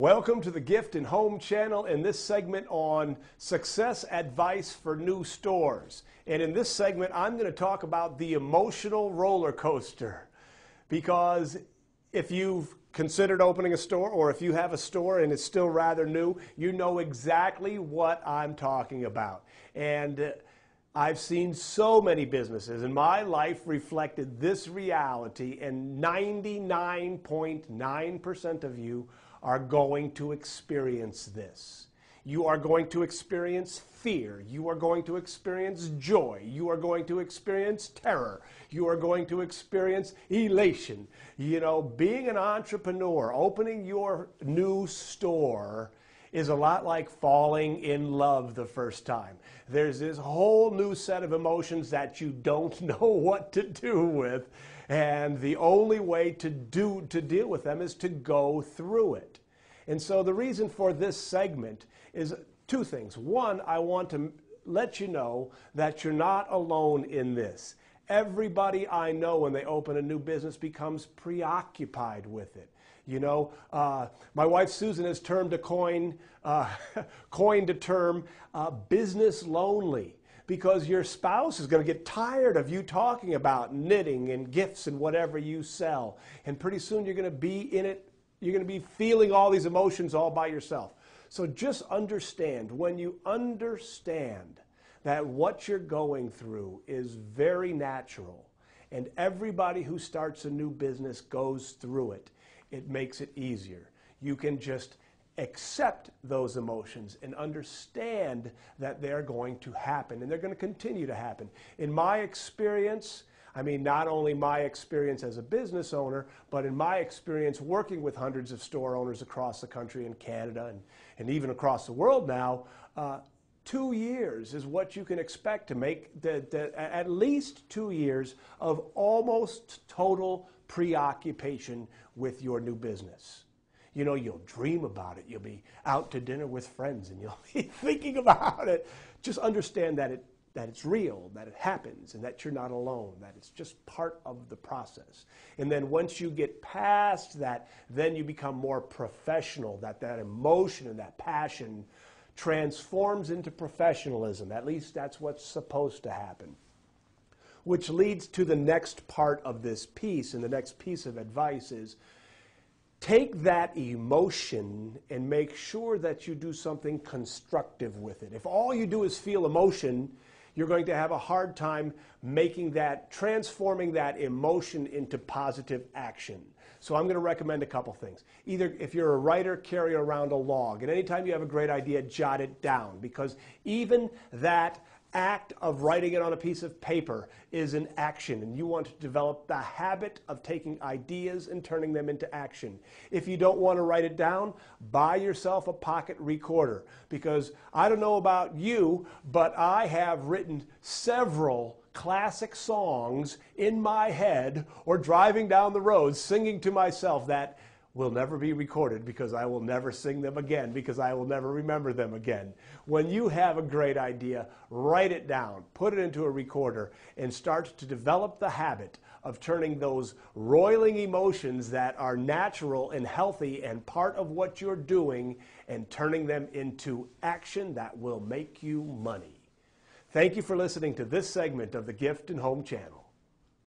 Welcome to the Gift and Home channel and this segment on success advice for new stores. And in this segment, I'm going to talk about the emotional roller coaster. Because if you've considered opening a store, or if you have a store and it's still rather new, you know exactly what I'm talking about. And I've seen so many businesses, and my life reflected this reality, and 99.9% of you are going to experience this. You are going to experience fear. You are going to experience joy. You are going to experience terror. You are going to experience elation. You know, being an entrepreneur, opening your new store is a lot like falling in love the first time. There's this whole new set of emotions that you don't know what to do with, and the only way to deal with them is to go through it. And so the reason for this segment is two things. One, I want to let you know that you're not alone in this. Everybody I know when they open a new business becomes preoccupied with it. You know, my wife Susan has coined a term, business lonely, because your spouse is going to get tired of you talking about knitting and gifts and whatever you sell. And pretty soon you're going to be in it. You're going to be feeling all these emotions all by yourself. So just understand, when you understand that what you're going through is very natural, and everybody who starts a new business goes through it, it makes it easier. You can just accept those emotions and understand that they're going to happen, and they're going to continue to happen. In my experience, I mean, not only my experience as a business owner, but in my experience working with hundreds of store owners across the country and Canada and even across the world now, 2 years is what you can expect to make at least 2 years of almost total preoccupation with your new business. You know, you'll dream about it. You'll be out to dinner with friends and you'll be thinking about it. Just understand that it's real, that it happens, and that you're not alone, that it's just part of the process. And then once you get past that, then you become more professional, that emotion and that passion transforms into professionalism. At least that's what's supposed to happen. Which leads to the next part of this piece, and the next piece of advice is, take that emotion and make sure that you do something constructive with it. If all you do is feel emotion, you're going to have a hard time transforming that emotion into positive action. So I'm going to recommend a couple things. Either, if you're a writer, carry around a log. And anytime you have a great idea, jot it down. Because even that act of writing it on a piece of paper is an action, and you want to develop the habit of taking ideas and turning them into action. If you don't want to write it down, buy yourself a pocket recorder, because I don't know about you, but I have written several classic songs in my head or driving down the road singing to myself that will never be recorded, because I will never sing them again, because I will never remember them again. When you have a great idea, write it down, put it into a recorder, and start to develop the habit of turning those roiling emotions that are natural and healthy and part of what you're doing, and turning them into action that will make you money. Thank you for listening to this segment of the Gift and Home channel.